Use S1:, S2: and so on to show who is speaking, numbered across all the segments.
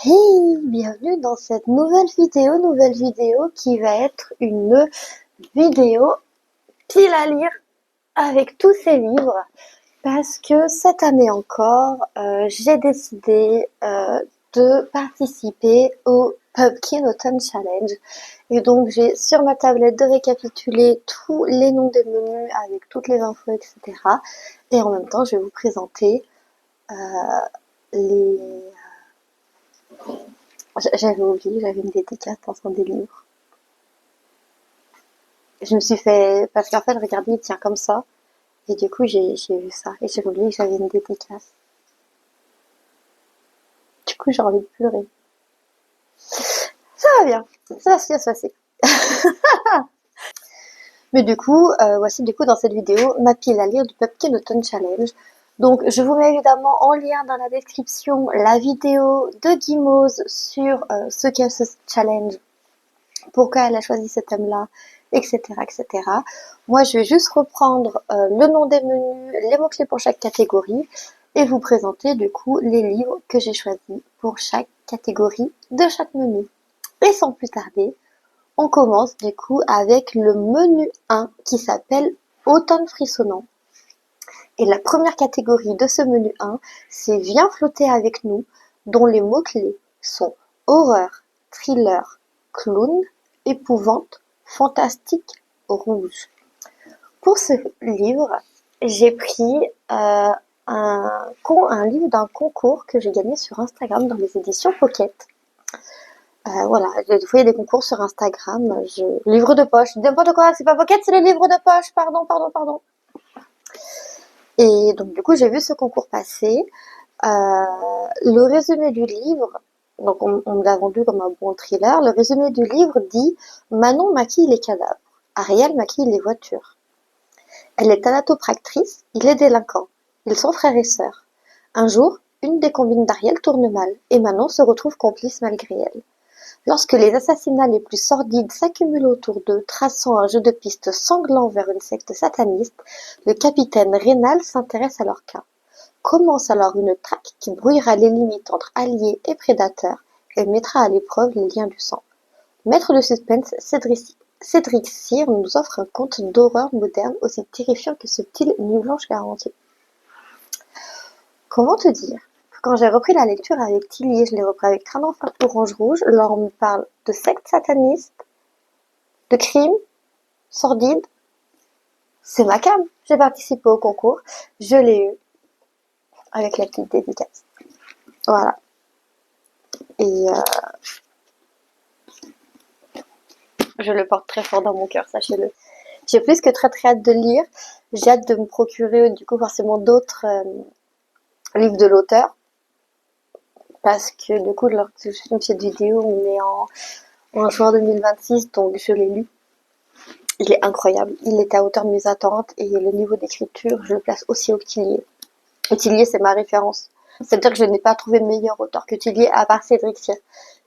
S1: Hey, bienvenue dans cette nouvelle vidéo qui va être une vidéo pile à lire avec tous ces livres parce que cette année encore, j'ai décidé de participer au Pumpkin Autumn Challenge et donc j'ai sur ma tablette de récapituler tous les noms des menus avec toutes les infos, etc. Et en même temps, je vais vous présenter euh, les j'avais oublié, j'avais une dédicace dans un des livres. Je me suis fait, parce qu'en fait, regardez, il tient comme ça. Et du coup, j'ai vu ça. Et j'ai oublié que j'avais une dédicace. Du coup, j'ai envie de pleurer. Ça va bien. Ça va bien se passer. Mais du coup, voici du coup dans cette vidéo ma pile à lire du Pumpkin Autumn Challenge. Donc, je vous mets évidemment en lien dans la description la vidéo de Guimauze sur ce qu'est ce challenge, pourquoi elle a choisi ce thème-là, etc., etc. Moi, je vais juste reprendre le nom des menus, les mots-clés pour chaque catégorie et vous présenter du coup les livres que j'ai choisis pour chaque catégorie de chaque menu. Et sans plus tarder, on commence du coup avec le menu 1 qui s'appelle Automne frissonnant. Et la première catégorie de ce menu 1, c'est Viens flotter avec nous, dont les mots-clés sont horreur, thriller, clown, épouvante, fantastique, rouge. Pour ce livre, j'ai pris un livre d'un concours que j'ai gagné sur Instagram dans les éditions Pocket. Voilà, des fois il y a des concours sur Instagram. Livre de poche, n'importe quoi, c'est pas Pocket, c'est les livres de poche, pardon. Et donc du coup j'ai vu ce concours passer. Le résumé du livre, donc on me l'a vendu comme un bon thriller, le résumé du livre dit Manon maquille les cadavres, Ariel maquille les voitures. Elle est thanatopractrice, il est délinquant. Ils sont frères et sœurs. Un jour, une des combines d'Ariel tourne mal et Manon se retrouve complice malgré elle. Lorsque les assassinats les plus sordides s'accumulent autour d'eux, traçant un jeu de piste sanglant vers une secte sataniste, le capitaine Rénal s'intéresse à leur cas. Commence alors une traque qui brouillera les limites entre alliés et prédateurs et mettra à l'épreuve les liens du sang. Maître de suspense, Cédric Cyr nous offre un conte d'horreur moderne aussi terrifiant que subtil, nuit blanche garantie. Comment te dire? Quand j'ai repris la lecture avec Tilly, je l'ai repris avec Crâne Noir Orange Rouge, là on me parle de secte sataniste, de crimes, sordides. C'est ma cam. J'ai participé au concours, je l'ai eu avec la petite dédicace. Voilà. Et je le porte très fort dans mon cœur, sachez-le. J'ai plus que très hâte de le lire. J'ai hâte de me procurer du coup forcément d'autres livres de l'auteur. Parce que du coup, lors que je filme cette vidéo, on est en juin 2026, donc je l'ai lu. Il est incroyable. Il est à hauteur de mes attentes et le niveau d'écriture, je le place aussi au Tillier. Tillier, c'est ma référence. C'est-à-dire que je n'ai pas trouvé meilleur auteur que Tillier à part Cédric Cyr.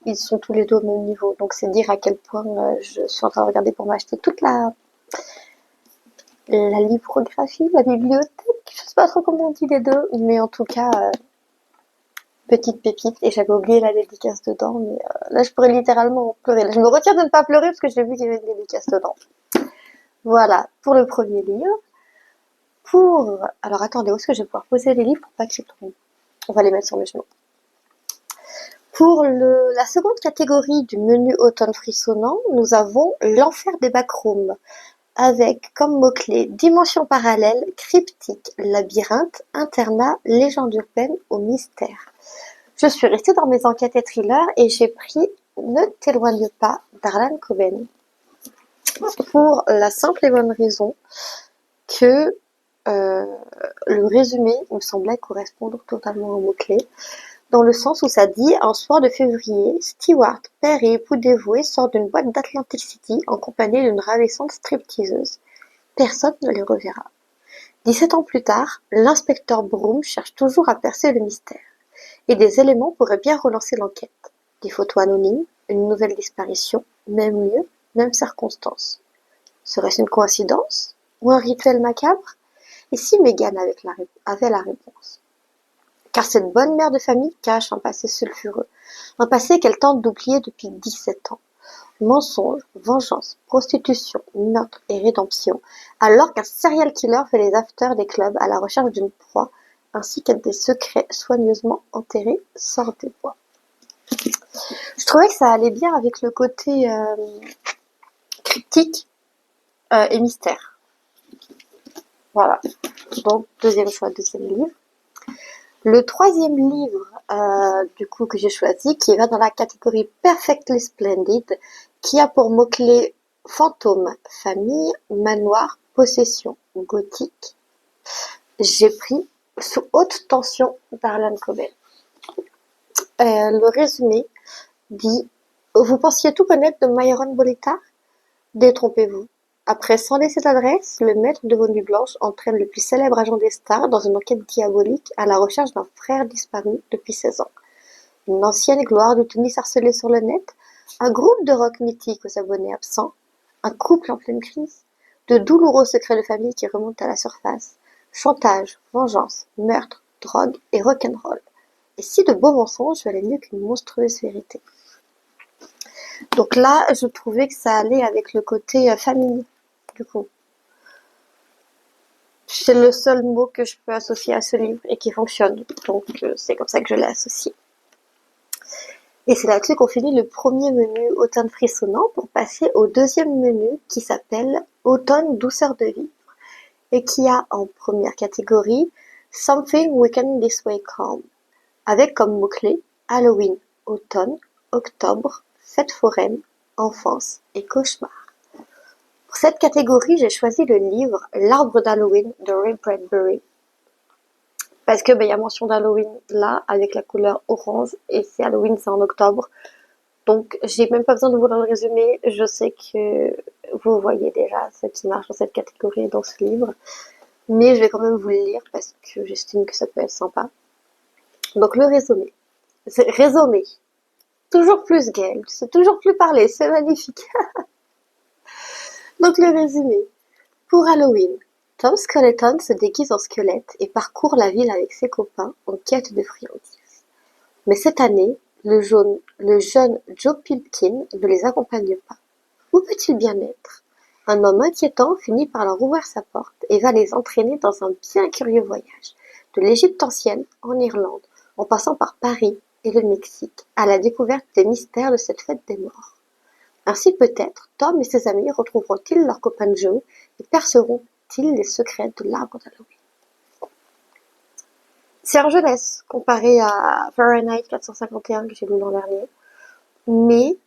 S1: Ils sont tous les deux au même niveau. Donc c'est dire à quel point je suis en train de regarder pour m'acheter toute la librographie, la bibliothèque. Je sais pas trop comment on dit les deux, mais en tout cas, petite pépite. Et j'avais oublié la dédicace dedans, mais là je pourrais littéralement pleurer. Là, je me retiens de ne pas pleurer parce que j'ai vu qu'il y avait une dédicace dedans. Voilà, pour le premier livre. Alors attendez, où est-ce que je vais pouvoir poser les livres pour pas qu'ils tombent? On va les mettre sur mes genoux. Pour la seconde catégorie du menu automne frissonnant, nous avons l'enfer des backrooms, avec comme mots-clés dimension parallèle, cryptique, labyrinthe, internat, légende urbaine au mystère. Je suis restée dans mes enquêtes et thrillers et j'ai pris Ne t'éloigne pas d'Arlan Coben. Pour la simple et bonne raison que le résumé me semblait correspondre totalement aux mots-clés, dans le sens où ça dit « Un soir de février, Stewart, père et époux dévoué, sort d'une boîte d'Atlantic City en compagnie d'une ravissante stripteaseuse. Personne ne les reverra. 17 ans plus tard, l'inspecteur Broom cherche toujours à percer le mystère. Et des éléments pourraient bien relancer l'enquête. Des photos anonymes, une nouvelle disparition, même lieu, même circonstances. Serait-ce une coïncidence? Ou un rituel macabre? Et si Megan avait la réponse? car cette bonne mère de famille cache un passé sulfureux, un passé qu'elle tente d'oublier depuis 17 ans. Mensonges, vengeance, prostitution, meurtre et rédemption, alors qu'un serial killer fait les afters des clubs à la recherche d'une proie, ainsi qu'à des secrets soigneusement enterrés sortent des bois. Je trouvais que ça allait bien avec le côté cryptique et mystère. Voilà. Donc, deuxième choix, deuxième livre. Le troisième livre, du coup, que j'ai choisi, qui va dans la catégorie Perfectly Splendid, qui a pour mots-clés fantôme, famille, manoir, possession, gothique. J'ai pris Sous haute tension d'Harlan Coben. Le résumé dit: vous pensiez tout connaître de Myron Bolitar? Détrompez-vous. Après 100 laisser d'adresse, le maître de vos nuits blanches entraîne le plus célèbre agent des stars dans une enquête diabolique à la recherche d'un frère disparu depuis 16 ans. Une ancienne gloire du tennis harcelé sur le net, un groupe de rock mythique aux abonnés absents, un couple en pleine crise, de douloureux secrets de famille qui remontent à la surface, chantage, vengeance, meurtre, drogue et rock'n'roll. Et si de beaux mensonges valaient mieux qu'une monstrueuse vérité. Donc là, je trouvais que ça allait avec le côté famille, du coup. C'est le seul mot que je peux associer à ce livre et qui fonctionne. Donc c'est comme ça que je l'ai associé. Et c'est là-dessus qu'on finit le premier menu automne frissonnant pour passer au deuxième menu qui s'appelle automne douceur de vivre et qui a en première catégorie Something Weekend This Way Calm avec comme mots-clés Halloween, automne, octobre, fête foraine, enfance et cauchemar. Pour cette catégorie, j'ai choisi le livre L'arbre d'Halloween de Ray Bradbury. Parce que, y a mention d'Halloween là, avec la couleur orange, et c'est Halloween, c'est en octobre. Donc, j'ai même pas besoin de vous le résumer. Je sais que vous voyez déjà ce qui marche dans cette catégorie, dans ce livre. Mais je vais quand même vous le lire parce que j'estime que ça peut être sympa. Donc, le résumé. C'est résumé. Toujours plus Gaëlle. C'est toujours plus parler. C'est magnifique. Donc, le résumé. Pour Halloween, Tom Skeleton se déguise en squelette et parcourt la ville avec ses copains en quête de friandises. Mais cette année, le jeune Joe Pilkin ne les accompagne pas. Où peut-il bien être? Un homme inquiétant finit par leur ouvrir sa porte et va les entraîner dans un bien curieux voyage, de l'Égypte ancienne en Irlande, en passant par Paris et le Mexique, à la découverte des mystères de cette fête des morts. Ainsi peut-être, Tom et ses amis retrouveront-ils leur copain Joe et perceront-ils les secrets de l'arbre d'Halloween. C'est en jeunesse, comparé à Fahrenheit 451 que j'ai lu l'an dernier, mais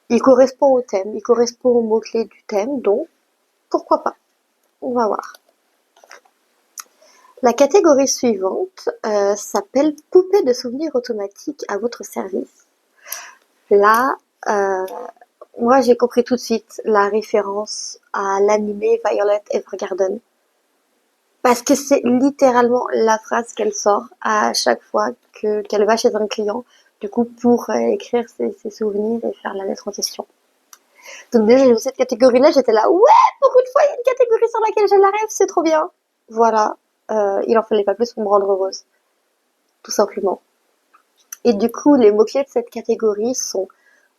S1: il correspond au thème, il correspond aux mots-clés du thème, donc pourquoi pas? On va voir. La catégorie suivante s'appelle Poupée de souvenirs automatiques à votre service. Là, moi j'ai compris tout de suite la référence à l'animé Violet Evergarden. Parce que c'est littéralement la phrase qu'elle sort à chaque fois qu'elle va chez un client, du coup pour écrire ses souvenirs et faire la lettre en question. Donc déjà, j'ai vu cette catégorie-là, j'étais là, ouais, pour une fois, il y a une catégorie sur laquelle je la rêve, c'est trop bien. Voilà, il en fallait pas plus pour me rendre heureuse, tout simplement. Et du coup, les mots-clés de cette catégorie sont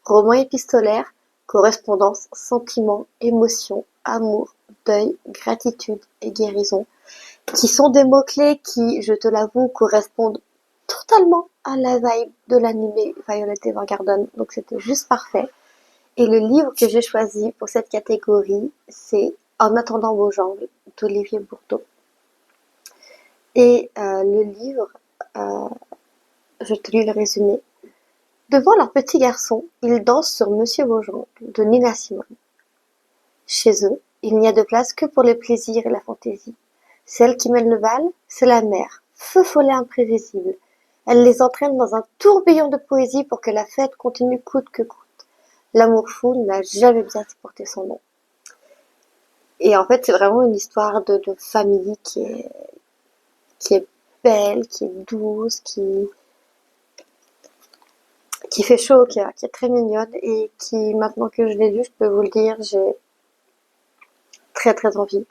S1: roman épistolaire, correspondance, sentiment, émotion, amour, deuil, gratitude et guérison, qui sont des mots-clés qui, je te l'avoue, correspondent totalement à la vibe de l'animé Violet Evergarden, donc c'était juste parfait. Et le livre que j'ai choisi pour cette catégorie, c'est En attendant vos jambes d'Olivier Bourdeau. Et le livre, je te lis le résumé. Devant leur petit garçon, ils dansent sur Monsieur Vosjambe de Nina Simone. Chez eux, il n'y a de place que pour les plaisirs et la fantaisie. Celle qui mène le bal, c'est la mère, feu follet imprévisible. Elle les entraîne dans un tourbillon de poésie pour que la fête continue coûte que coûte. L'amour fou n'a jamais bien supporté son nom. Et en fait, c'est vraiment une histoire de famille qui est belle, qui est douce, qui fait chaud au cœur, qui est très mignonne et qui, maintenant que je l'ai lu, je peux vous le dire, j'ai très très envie.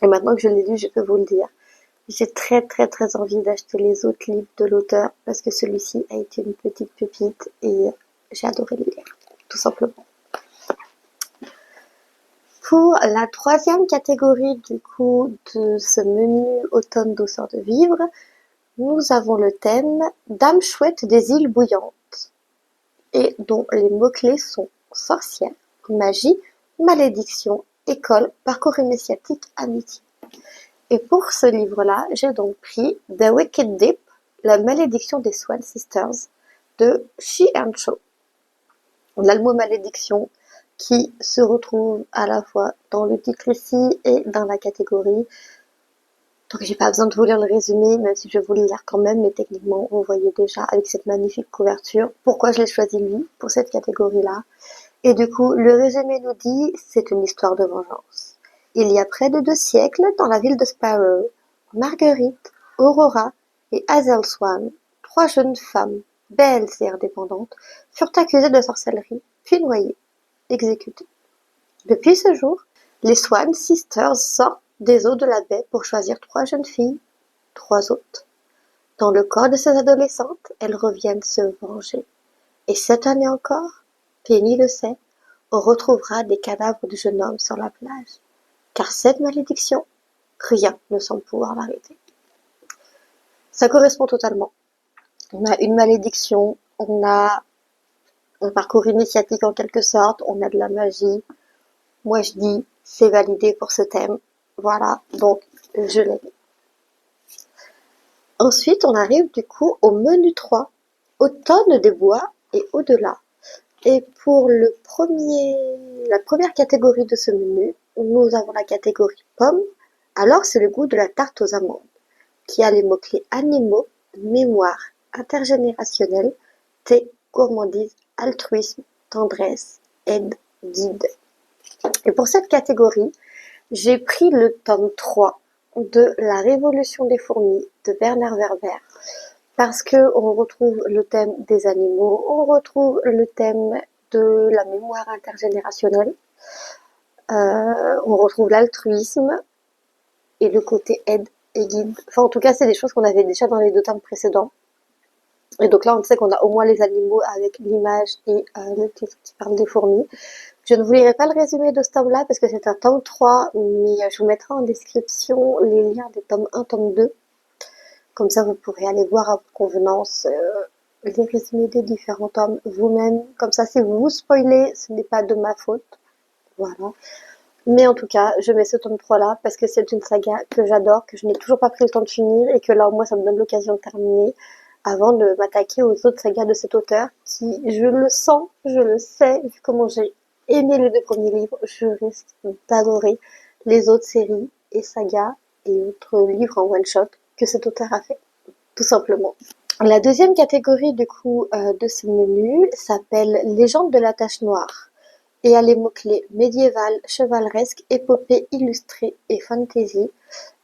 S1: Et maintenant que je l'ai lu, je peux vous le dire, J'ai très très très envie d'acheter les autres livres de l'auteur parce que celui-ci a été une petite pépite et j'ai adoré le lire, tout simplement. Pour la troisième catégorie du coup de ce menu automne douceur de vivre, nous avons le thème Dame chouette des îles bouillantes et dont les mots-clés sont sorcière, magie, malédiction, école, parcours initiatique, amitié. Et pour ce livre-là, j'ai donc pris The Wicked Deep, la malédiction des Swan Sisters de Shi Cho. On a le mot malédiction qui se retrouve à la fois dans le titre ici et dans la catégorie. Donc j'ai pas besoin de vous lire le résumé, même si je vais vous le lire quand même, mais techniquement vous voyez déjà avec cette magnifique couverture pourquoi je l'ai choisi lui pour cette catégorie-là. Et du coup, le résumé nous dit c'est une histoire de vengeance. Il y a près de 2 siècles, dans la ville de Sparrow, Marguerite, Aurora et Hazel Swan, 3 jeunes femmes, belles et indépendantes, furent accusées de sorcellerie, puis noyées, exécutées. Depuis ce jour, les Swan Sisters sortent des eaux de la baie pour choisir 3 jeunes filles, 3 hôtes. Dans le corps de ces adolescentes, elles reviennent se venger. Et cette année encore, Penny le sait, on retrouvera des cadavres de jeunes hommes sur la plage. Car cette malédiction, rien ne semble pouvoir l'arrêter. Ça correspond totalement. On a une malédiction, on a un parcours initiatique en quelque sorte, on a de la magie. Moi je dis, c'est validé pour ce thème. Voilà, donc je l'ai mis. Ensuite, on arrive du coup au menu 3, automne des bois et au-delà. Et pour la première catégorie de ce menu, nous avons la catégorie pommes. Alors c'est le goût de la tarte aux amandes, qui a les mots-clés animaux, mémoire, intergénérationnel, thé, gourmandise, altruisme, tendresse, aide, guide. Et pour cette catégorie, j'ai pris le tome 3 de La Révolution des fourmis de Bernard Werber. Parce que on retrouve le thème des animaux, on retrouve le thème de la mémoire intergénérationnelle, on retrouve l'altruisme et le côté aide et guide. Enfin, en tout cas, c'est des choses qu'on avait déjà dans les 2 tomes précédents. Et donc là, on sait qu'on a au moins les animaux avec l'image et le titre qui parle des fourmis. Je ne vous lirai pas le résumé de ce tome-là parce que c'est un tome 3, mais je vous mettrai en description les liens des tomes 1, tome 2. Comme ça, vous pourrez aller voir à votre convenance les résumés des différents tomes vous-même. Comme ça, si vous vous spoilez, ce n'est pas de ma faute. Voilà. Mais en tout cas, je mets ce tome 3 là parce que c'est une saga que j'adore, que je n'ai toujours pas pris le temps de finir et que là, au moins, ça me donne l'occasion de terminer avant de m'attaquer aux autres sagas de cet auteur qui, je le sens, je le sais, vu comment j'ai aimé les 2 premiers livres, je risque d'adorer les autres séries et sagas et autres livres en one-shot que cet auteur a fait, tout simplement. La deuxième catégorie du coup de ce menu s'appelle Légende de la tache noire et a les mots-clés médiéval, chevaleresque, épopée illustrée et fantasy.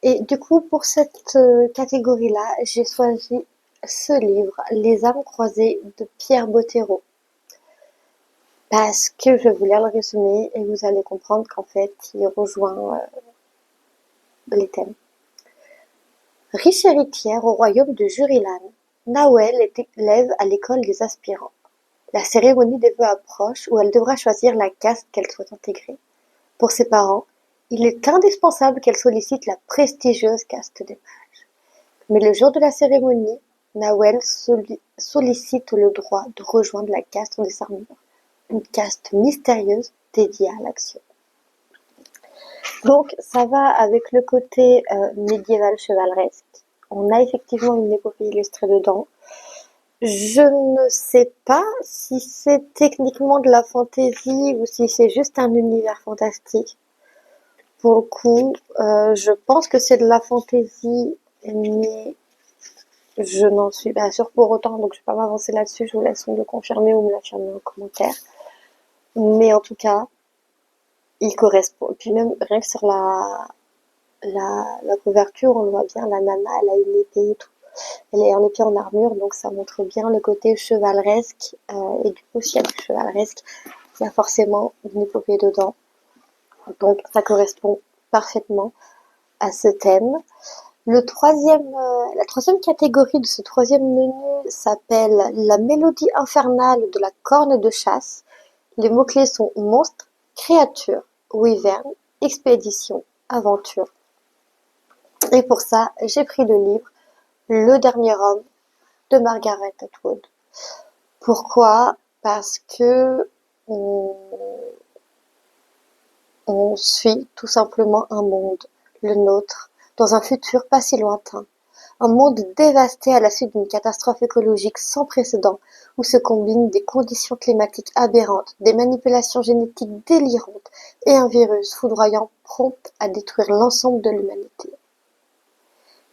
S1: Et du coup pour cette catégorie-là, j'ai choisi ce livre, Les âmes croisées de Pierre Bottero. Parce que je vais vous lire le résumé et vous allez comprendre qu'en fait, il rejoint les thèmes. Riche héritière au royaume de Jurilan, Nawel est élève à l'école des aspirants. La cérémonie des vœux approche où elle devra choisir la caste qu'elle souhaite intégrer. Pour ses parents, il est indispensable qu'elle sollicite la prestigieuse caste des mages. Mais le jour de la cérémonie, Nawel sollicite le droit de rejoindre la caste des armures, une caste mystérieuse dédiée à l'action. Donc ça va avec le côté médiéval chevaleresque. On a effectivement une épopée illustrée dedans. Je ne sais pas si c'est techniquement de la fantasy ou si c'est juste un univers fantastique. Pour le coup, je pense que c'est de la fantasy, mais je n'en suis pas sûre pour autant, donc je vais pas m'avancer là-dessus. Je vous laisse me le confirmer ou me l'affirmer en commentaire. Mais en tout cas, il correspond. Et puis même rien que sur la couverture, on voit bien, la nana, elle a une épée et tout. Elle est en épée en armure, donc ça montre bien le côté chevaleresque. Et du coup, s'il y a du chevaleresque, il y a forcément une épopée dedans. Donc ça correspond parfaitement à ce thème. La troisième catégorie de ce troisième menu s'appelle la mélodie infernale de la corne de chasse. Les mots-clés sont monstre, créature, wyvern, expédition, aventure. Et pour ça, j'ai pris le livre Le dernier homme de Margaret Atwood. Pourquoi? Parce que on suit tout simplement un monde, le nôtre, dans un futur pas si lointain. Un monde dévasté à la suite d'une catastrophe écologique sans précédent, où se combinent des conditions climatiques aberrantes, des manipulations génétiques délirantes et un virus foudroyant prompt à détruire l'ensemble de l'humanité.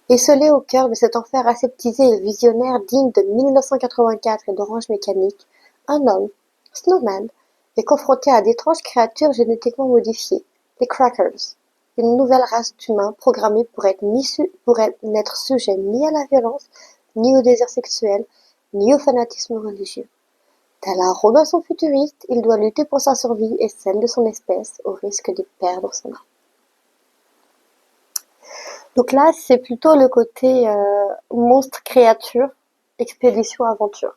S1: Esselé au cœur de cet enfer aseptisé et visionnaire digne de 1984 et d'Orange Mécanique, un homme, Snowman, est confronté à d'étranges créatures génétiquement modifiées, les Crackers, une nouvelle race d'humains programmés pour n'être sujet ni à la violence, ni au désir sexuel, ni au fanatisme religieux. Tel un Robinson futuriste, il doit lutter pour sa survie et celle de son espèce, au risque de perdre son âme. Donc là, c'est plutôt le côté monstre, créature, expédition, aventure.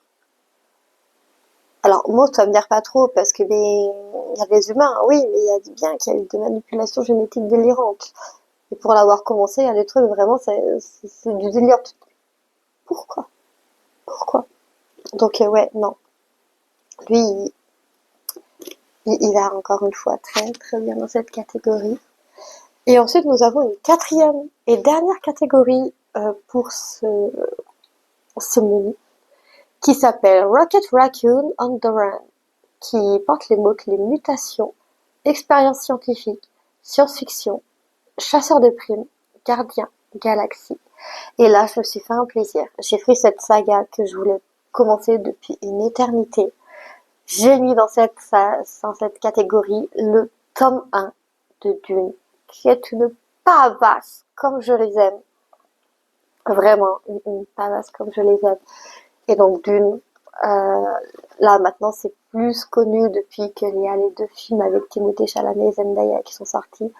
S1: Alors, monstre, ça me dire pas trop, parce que il y a des humains, oui, mais il y a dit bien qu'il y a eu des manipulations génétiques délirantes. Et pour l'avoir commencé, il y a des trucs vraiment, c'est du délire. Pourquoi? Pourquoi? Donc ouais, non. Lui, il va encore une fois très très bien dans cette catégorie. Et ensuite, nous avons une quatrième et dernière catégorie pour ce menu, qui s'appelle Rocket Raccoon on the Run, qui porte les mots-clés mutation, expérience scientifique, science-fiction, chasseur de primes, gardien, galaxie. Et là, je me suis fait un plaisir. J'ai pris cette saga que je voulais commencer depuis une éternité. J'ai mis dans cette catégorie le tome 1 de Dune, qui est une pavasse comme je les aime. Vraiment, une pavasse comme je les aime. Et donc Dune, là maintenant c'est plus connu depuis qu'il y a les deux films avec Timothée Chalamet et Zendaya qui sont sortis.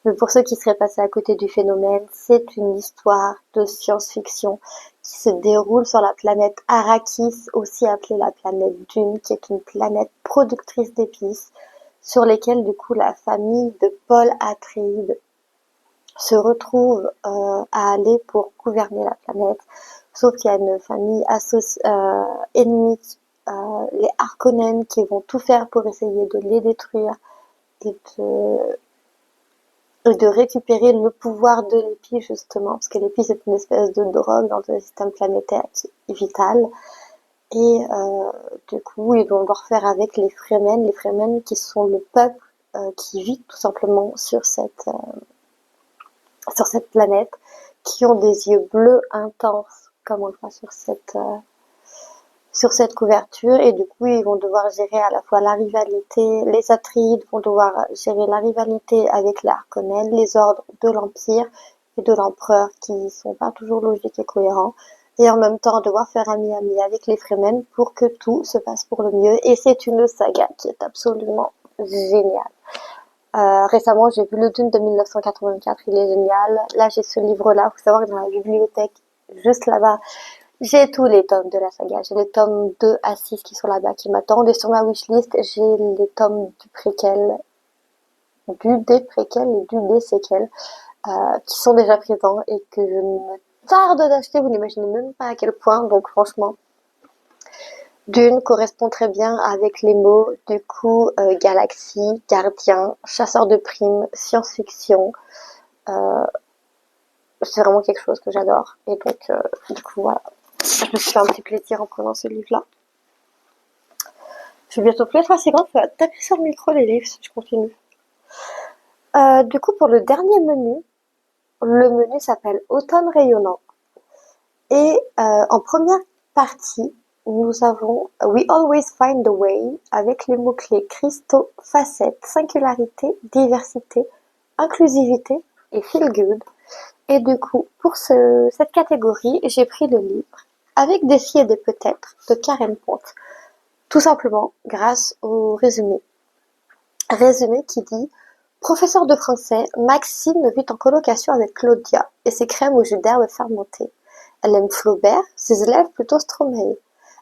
S1: Mais pour ceux qui seraient passés à côté du phénomène, c'est une histoire de science-fiction qui se déroule sur la planète Arrakis, aussi appelée la planète Dune, qui est une planète productrice d'épices, sur lesquelles du coup la famille de Paul Atreides se retrouve à aller pour gouverner la planète. Sauf qu'il y a une famille ennemie, les Harkonnen, qui vont tout faire pour essayer de les détruire et de récupérer le pouvoir de l'épi, justement, parce que l'épi c'est une espèce de drogue dans le système planétaire qui est vitale. Et du coup, ils vont devoir faire avec les Fremen qui sont le peuple qui vit tout simplement sur cette planète, qui ont des yeux bleus intenses, comme on le voit sur cette couverture, et du coup ils vont devoir gérer à la fois la rivalité, les Atreides vont devoir gérer la rivalité avec les Harkonnen, les ordres de l'Empire et de l'Empereur qui sont pas toujours logiques et cohérents, et en même temps devoir faire ami-ami avec les Fremen pour que tout se passe pour le mieux, et c'est une saga qui est absolument géniale. Récemment, j'ai vu le Dune de 1984, il est génial. Là, j'ai ce livre-là, faut savoir que dans la bibliothèque, juste là-bas, j'ai tous les tomes de la saga. J'ai les tomes 2 à 6 qui sont là-bas, qui m'attendent. Et sur ma wishlist, j'ai les tomes des préquels et des séquels, qui sont déjà présents et que je me tarde d'acheter. Vous n'imaginez même pas à quel point. Donc, franchement, Dune correspond très bien avec les mots, du coup, galaxie, gardien, chasseur de primes, science-fiction. C'est vraiment quelque chose que j'adore. Et donc, du coup, voilà. Je me suis fait un petit plaisir en prenant ce livre-là. Je vais bientôt plus être assez grande, je vais taper sur le micro les livres si je continue. Du coup, pour le dernier menu, le menu s'appelle Automne rayonnant. Et en première partie, nous avons We Always Find a Way, avec les mots-clés cristaux, facettes, singularité, diversité, inclusivité et feel good. Et du coup, pour cette catégorie, j'ai pris le livre Avec des si et des peut-être de Karen Pont. Tout simplement grâce au résumé. Résumé qui dit Professeur de français, Maxime vit en colocation avec Claudia et ses crèmes aux jus d'herbe fermentées. Elle aime Flaubert, ses élèves plutôt Stromae.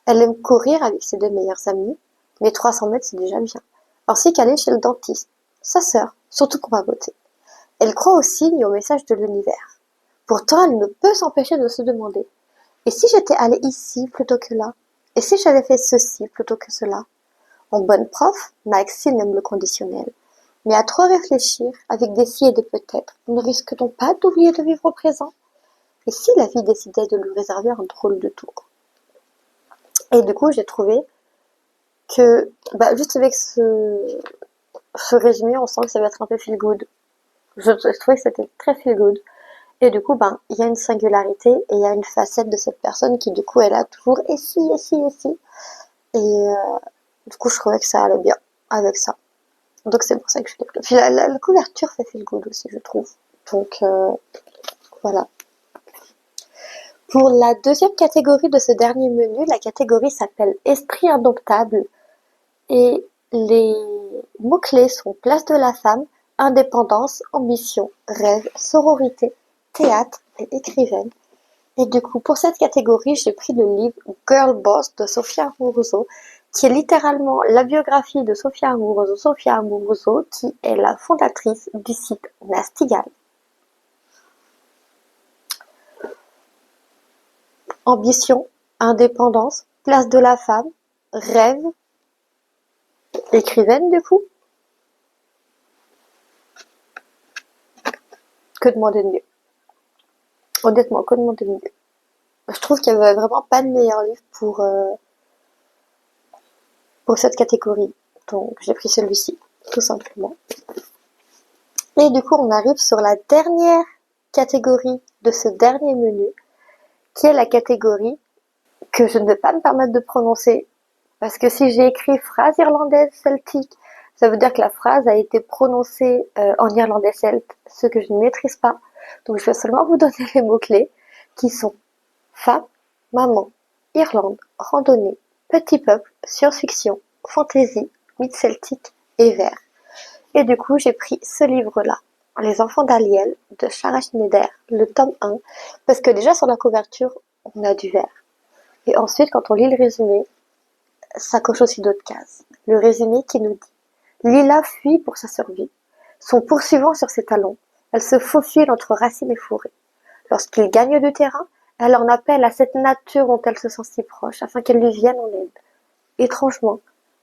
S1: Elle aime courir avec ses deux meilleures amies, mais 300 mètres c'est déjà bien. Ainsi qu'aller chez le dentiste, sa sœur, surtout pour ma beauté. Elle croit aux signes et aux messages de l'univers. Pourtant, elle ne peut s'empêcher de se demander: et si j'étais allée ici plutôt que là? Et si j'avais fait ceci plutôt que cela? En bonne prof, Maxime aime le conditionnel. Mais à trop réfléchir, avec des si et des peut-être, ne risque-t-on pas d'oublier de vivre au présent? Et si la vie décidait de lui réserver un drôle de tour? Et du coup, j'ai trouvé que, juste avec ce résumé, on sent que ça va être un peu feel good. Je trouvais que c'était très feel good. Et du coup, il y a une singularité et il y a une facette de cette personne qui, du coup, elle a toujours et si, et si, et si. Et du coup, je trouvais que ça allait bien avec ça. Donc c'est pour ça que je l'ai pris. Puis la couverture fait feel good aussi, je trouve. Donc voilà. Pour la deuxième catégorie de ce dernier menu, la catégorie s'appelle Esprit indomptable. Et les mots-clés sont place de la femme, indépendance, ambition, rêve, sororité, théâtre et écrivaine. Et du coup, pour cette catégorie, j'ai pris le livre Girl Boss de Sophia Amoruso, qui est littéralement la biographie de Sophia Amoruso. Sophia Amoruso, qui est la fondatrice du site Nastigal. Ambition, indépendance, place de la femme, rêve, écrivaine du coup. Que demander de mieux? Honnêtement, que demander de mieux? Je trouve qu'il y avait vraiment pas de meilleur livre pour cette catégorie. Donc j'ai pris celui-ci, tout simplement. Et du coup, on arrive sur la dernière catégorie de ce dernier menu, qui est la catégorie que je ne vais pas me permettre de prononcer, parce que si j'ai écrit phrase irlandaise celtique, ça veut dire que la phrase a été prononcée en irlandais celte, ce que je ne maîtrise pas. Donc je vais seulement vous donner les mots-clés, qui sont femme, maman, Irlande, randonnée, petit peuple, science-fiction, fantasy, mythe celtique et vers. Et du coup, j'ai pris ce livre-là, Les enfants d'Aliel, de Sarah Schneider, le tome 1, parce que déjà sur la couverture, on a du vert. Et ensuite, quand on lit le résumé, ça coche aussi d'autres cases. Le résumé qui nous dit: Lila fuit pour sa survie. Son poursuivant sur ses talons, elle se faufile entre racines et fourrés. Lorsqu'il gagne du terrain, elle en appelle à cette nature dont elle se sent si proche, afin qu'elle lui vienne en aide. Étrangement,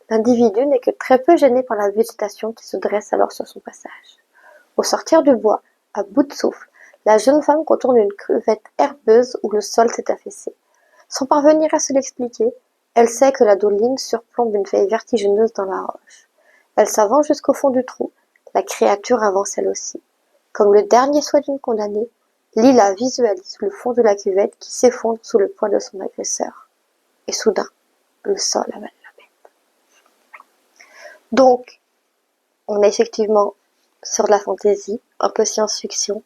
S1: l'individu n'est que très peu gêné par la végétation qui se dresse alors sur son passage. Au sortir du bois, à bout de souffle, la jeune femme contourne une crevette herbeuse où le sol s'est affaissé. Sans parvenir à se l'expliquer, elle sait que la doline surplombe une veille vertigineuse dans la roche. Elle s'avance jusqu'au fond du trou. La créature avance elle aussi. Comme le dernier souhait d'une condamnée, Lila visualise le fond de la cuvette qui s'effondre sous le poids de son agresseur. Et soudain, le sol avale la bête. Donc, on est effectivement sur de la fantaisie, un peu science-fiction.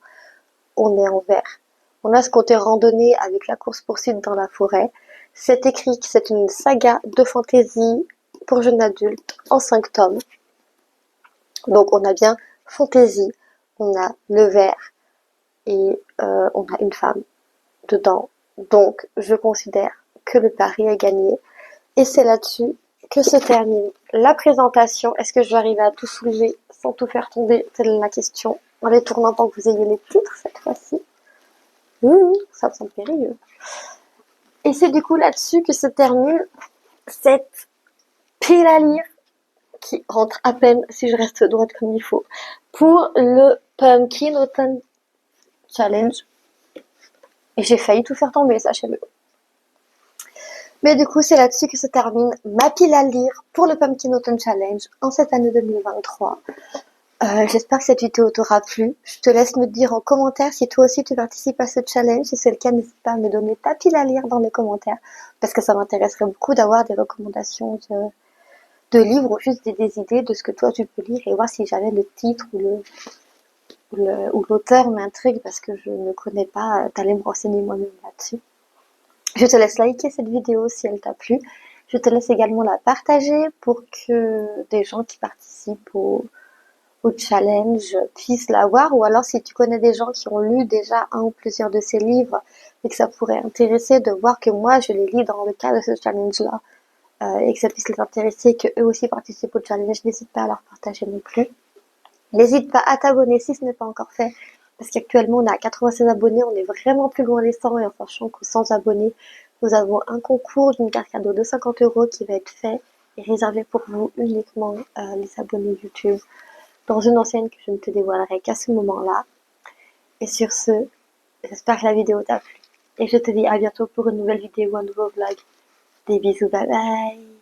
S1: On est en vert. On a ce côté randonnée avec la course-poursuite dans la forêt. C'est écrit que c'est une saga de fantaisie pour jeunes adultes en 5 tomes. Donc on a bien fantaisie, on a le vert et on a une femme dedans. Donc je considère que le pari est gagné. Et c'est là-dessus que se termine la présentation. Est-ce que je vais arriver à tout soulever sans tout faire tomber? C'est la question. En les tournant tant que vous ayez les titres cette fois-ci. Ça me semble périlleux. Et c'est du coup là-dessus que se termine cette pile à lire qui rentre à peine si je reste droite comme il faut pour le Pumpkin Autumn Challenge. Et j'ai failli tout faire tomber, sachez-le. Mais du coup, c'est là-dessus que se termine ma pile à lire pour le Pumpkin Autumn Challenge en cette année 2023. J'espère que cette vidéo t'aura plu. Je te laisse me dire en commentaire si toi aussi tu participes à ce challenge. Si c'est le cas, n'hésite pas à me donner ta pile à lire dans les commentaires, parce que ça m'intéresserait beaucoup d'avoir des recommandations de livres ou juste des idées de ce que toi tu peux lire et voir si jamais le titre ou l'auteur m'intrigue, parce que je ne connais pas. T'allais me renseigner moi-même là-dessus. Je te laisse liker cette vidéo si elle t'a plu. Je te laisse également la partager pour que des gens qui participent au challenge puissent l'avoir, ou alors si tu connais des gens qui ont lu déjà un ou plusieurs de ces livres et que ça pourrait intéresser de voir que moi je les lis dans le cadre de ce challenge-là, et que ça puisse les intéresser, que eux aussi participent au challenge, n'hésite pas à leur partager non plus. N'hésite pas à t'abonner si ce n'est pas encore fait, parce qu'actuellement on est à 96 abonnés, on est vraiment plus loin des 100, et en sachant qu'aux 100 abonnés, nous avons un concours d'une carte cadeau de 50 € qui va être fait et réservé pour vous uniquement, les abonnés YouTube, dans une enseigne que je ne te dévoilerai qu'à ce moment-là. Et sur ce, j'espère que la vidéo t'a plu. Et je te dis à bientôt pour une nouvelle vidéo, un nouveau vlog. Des bisous, bye bye!